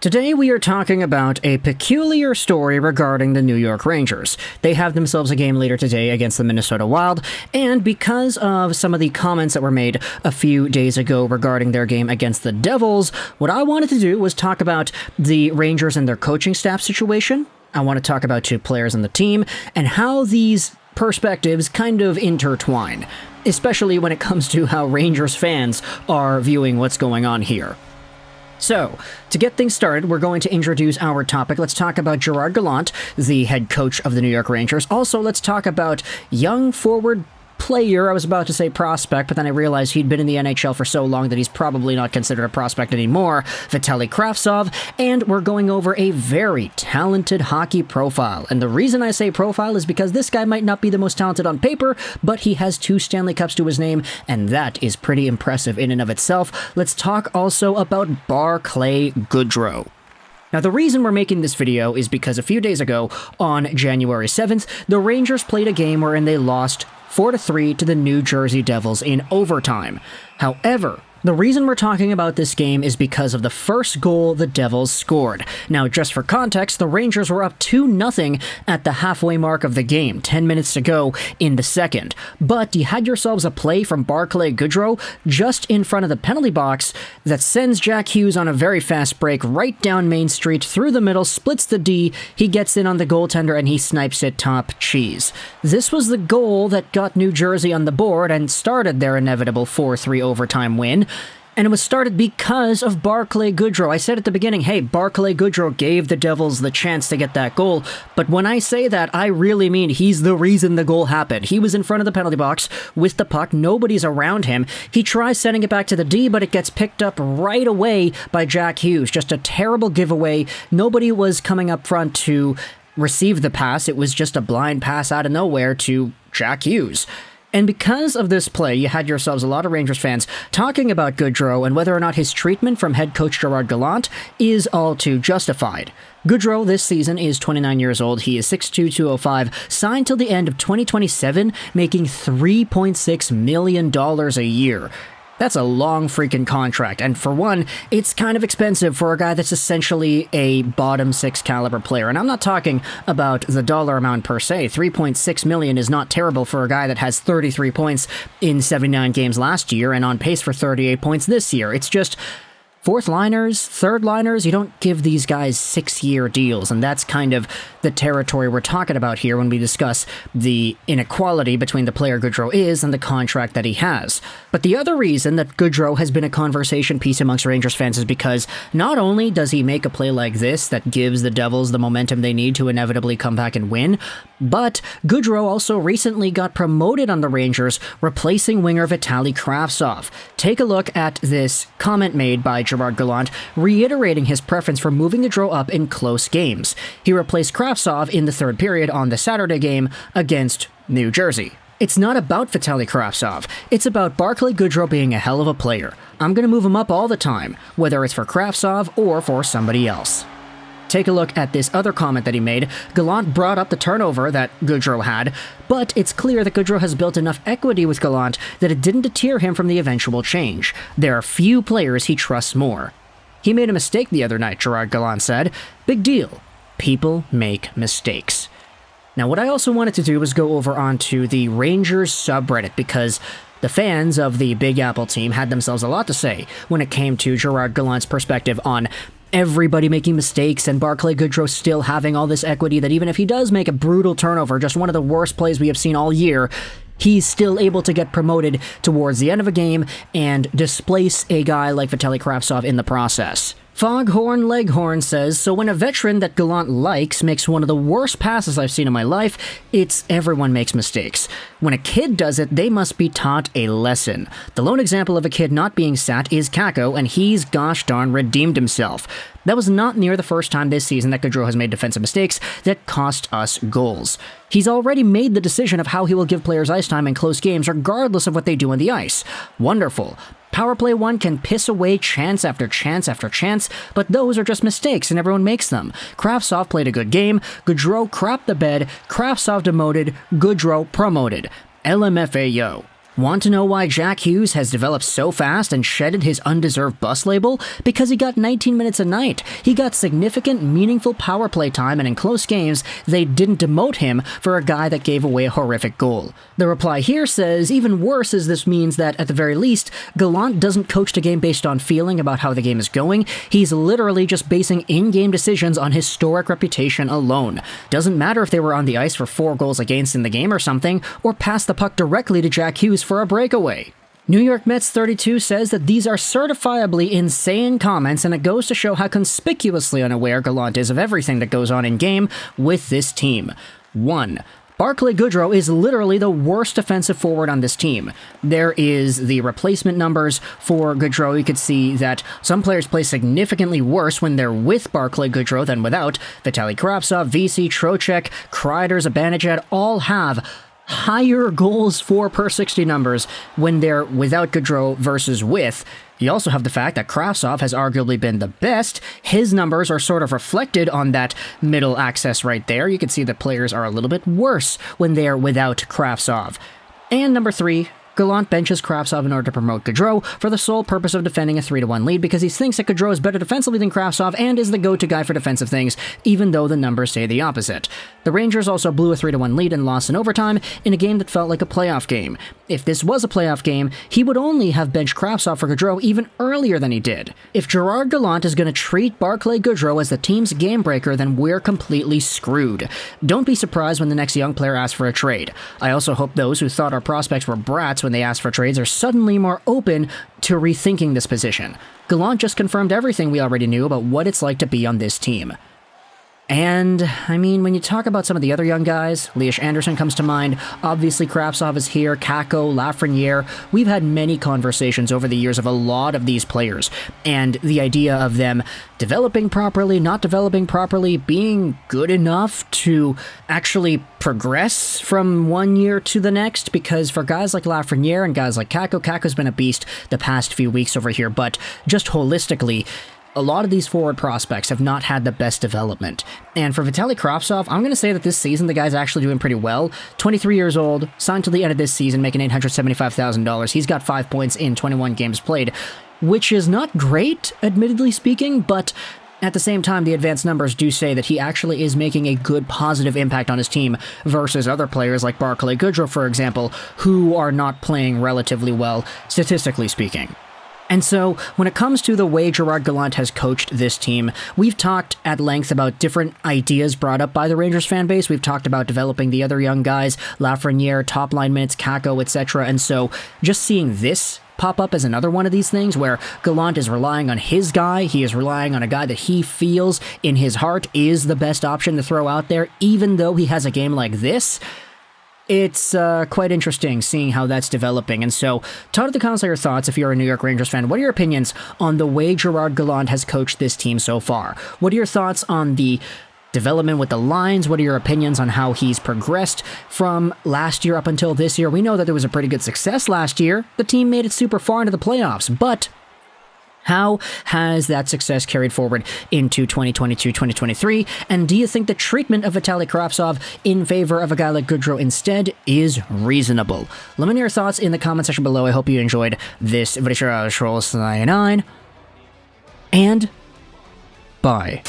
Today we are talking about a peculiar story regarding the New York Rangers. They have themselves a game later today against the Minnesota Wild, and because of some of the comments that were made a few days ago regarding their game against the Devils, what I wanted to do was talk about the Rangers and their coaching staff situation. I want to talk about two players on the team, and how these perspectives kind of intertwine, especially when it comes to how Rangers fans are viewing what's going on here. So, to get things started, we're going to introduce our topic. Let's talk about Gerard Gallant, the head coach of the New York Rangers. Also, let's talk about young forward player. I was about to say prospect, but then I realized he'd been in the NHL for so long that he's probably not considered a prospect anymore. Vitali Kravtsov, and we're going over a very talented hockey profile. And the reason I say profile is because this guy might not be the most talented on paper, but he has 2 Stanley Cups to his name, and that is pretty impressive in and of itself. Let's talk also about Barclay Goodrow. Now, the reason we're making this video is because a few days ago, on January 7th, the Rangers played a game wherein they lost 4-3 to the New Jersey Devils in overtime. However, the reason we're talking about this game is because of the first goal the Devils scored. Now, just for context, the Rangers were up 2-0 at the halfway mark of the game, 10 minutes to go in the second. But you had yourselves a play from Barclay Goodrow just in front of the penalty box that sends Jack Hughes on a very fast break right down Main Street, through the middle, splits the D, he gets in on the goaltender, and he snipes it top cheese. This was the goal that got New Jersey on the board and started their inevitable 4-3 overtime win. And it was started because of Barclay Goodrow. I said at the beginning, hey, Barclay Goodrow gave the Devils the chance to get that goal. But when I say that, I really mean he's the reason the goal happened. He was in front of the penalty box with the puck. Nobody's around him. He tries sending it back to the D, but it gets picked up right away by Jack Hughes. Just a terrible giveaway. Nobody was coming up front to receive the pass. It was just a blind pass out of nowhere to Jack Hughes. And because of this play, you had yourselves a lot of Rangers fans talking about Goodrow and whether or not his treatment from head coach Gerard Gallant is all too justified. Goodrow this season is 29 years old. He is 6'2", 205, signed till the end of 2027, making $3.6 million a year. That's a long freaking contract, and for one, it's kind of expensive for a guy that's essentially a bottom 6 caliber player. And I'm not talking about the dollar amount per se. $3.6 million is not terrible for a guy that has 33 points in 79 games last year and on pace for 38 points this year. It's just fourth liners, third liners, you don't give these guys 6-year deals, and that's kind of the territory we're talking about here when we discuss the inequality between the player Goodrow is and the contract that he has. But the other reason that Goodrow has been a conversation piece amongst Rangers fans is because not only does he make a play like this that gives the Devils the momentum they need to inevitably come back and win, but Goodrow also recently got promoted on the Rangers, replacing winger Vitali Kravtsov. Take a look at this comment made by Gerard Gallant, reiterating his preference for moving Goodrow up in close games. He replaced Kravtsov in the third period on the Saturday game against New Jersey. It's not about Vitali Kravtsov. It's about Barclay Goodrow being a hell of a player. I'm going to move him up all the time, whether it's for Kravtsov or for somebody else. Take a look at this other comment that he made. Gallant brought up the turnover that Goodrow had, but it's clear that Goodrow has built enough equity with Gallant that it didn't deter him from the eventual change. There are few players he trusts more. He made a mistake the other night, Gerard Gallant said. Big deal. People make mistakes. Now, what I also wanted to do was go over onto the Rangers subreddit, because the fans of the Big Apple team had themselves a lot to say when it came to Gerard Gallant's perspective on everybody making mistakes and Barclay Goodrow still having all this equity that even if he does make a brutal turnover, just one of the worst plays we have seen all year, he's still able to get promoted towards the end of a game and displace a guy like Vitali Kravtsov in the process. Foghorn Leghorn says, so when a veteran that Gallant likes makes one of the worst passes I've seen in my life, it's everyone makes mistakes. When a kid does it, they must be taught a lesson. The lone example of a kid not being sat is Kakko, and he's gosh darn redeemed himself. That was not near the first time this season that Goodrow has made defensive mistakes that cost us goals. He's already made the decision of how he will give players ice time in close games regardless of what they do on the ice. Wonderful. Power play 1 can piss away chance after chance after chance, but those are just mistakes and everyone makes them. Kravtsov played a good game, Goodrow crapped the bed, Kravtsov demoted, Goodrow promoted. LMFAO. Want to know why Jack Hughes has developed so fast and shedded his undeserved bust label? Because he got 19 minutes a night. He got significant, meaningful power play time, and in close games, they didn't demote him for a guy that gave away a horrific goal. The reply here says, even worse is this means that, at the very least, Gallant doesn't coach the game based on feeling about how the game is going. He's literally just basing in-game decisions on historic reputation alone. Doesn't matter if they were on the ice for 4 goals against in the game or something, or passed the puck directly to Jack Hughes for a breakaway. New York Mets 32 says that these are certifiably insane comments, and it goes to show how conspicuously unaware Gallant is of everything that goes on in-game with this team. 1. Barclay Goodrow is literally the worst defensive forward on this team. There is the replacement numbers for Goodrow. You could see that some players play significantly worse when they're with Barclay Goodrow than without. Vitali Kravtsov, VC, Trocheck, Kreider's, Abanicad all have higher goals for per 60 numbers when they're without Goodrow versus with. You also have the fact that Kravtsov has arguably been the best. His numbers are sort of reflected on that middle axis right there. You can see the players are a little bit worse when they're without Kravtsov. And number 3, Gallant benches Kravtsov in order to promote Goodrow for the sole purpose of defending a 3-1 lead because he thinks that Goodrow is better defensively than Kravtsov and is the go-to guy for defensive things, even though the numbers say the opposite. The Rangers also blew a 3-1 lead and lost in overtime in a game that felt like a playoff game. If this was a playoff game, he would only have benched Kravtsov for Goodrow even earlier than he did. If Gerard Gallant is going to treat Barclay Goodrow as the team's game breaker, then we're completely screwed. Don't be surprised when the next young player asks for a trade. I also hope those who thought our prospects were brats when they asked for trades are suddenly more open to rethinking this position. Gallant just confirmed everything we already knew about what it's like to be on this team. And, I mean, when you talk about some of the other young guys, Lias Andersson comes to mind, obviously Kravtsov is here, Kakko, Lafreniere. We've had many conversations over the years of a lot of these players, and the idea of them developing properly, not developing properly, being good enough to actually progress from one year to the next, because for guys like Lafreniere and guys like Kakko's been a beast the past few weeks over here, but just holistically, a lot of these forward prospects have not had the best development. And for Vitali Kravtsov, I'm going to say that this season the guy's actually doing pretty well. 23 years old, signed to the end of this season, making $875,000. He's got 5 points in 21 games played, which is not great, admittedly speaking, but at the same time, the advanced numbers do say that he actually is making a good positive impact on his team versus other players like Barclay Goodrow, for example, who are not playing relatively well, statistically speaking. And so, when it comes to the way Gerard Gallant has coached this team, we've talked at length about different ideas brought up by the Rangers fan base. We've talked about developing the other young guys, Lafreniere, top line minutes, Kakko, etc. And so, just seeing this pop up as another one of these things where Gallant is relying on his guy, he is relying on a guy that he feels in his heart is the best option to throw out there, even though he has a game like this. It's quite interesting seeing how that's developing. And so, talk to the comments your thoughts if you're a New York Rangers fan. What are your opinions on the way Gerard Gallant has coached this team so far? What are your thoughts on the development with the lines? What are your opinions on how he's progressed from last year up until this year? We know that there was a pretty good success last year. The team made it super far into the playoffs, but how has that success carried forward into 2022-2023? And do you think the treatment of Vitali Kravtsov in favor of a guy like Goodrow instead is reasonable? Let me know your thoughts in the comment section below. I hope you enjoyed this video. And bye.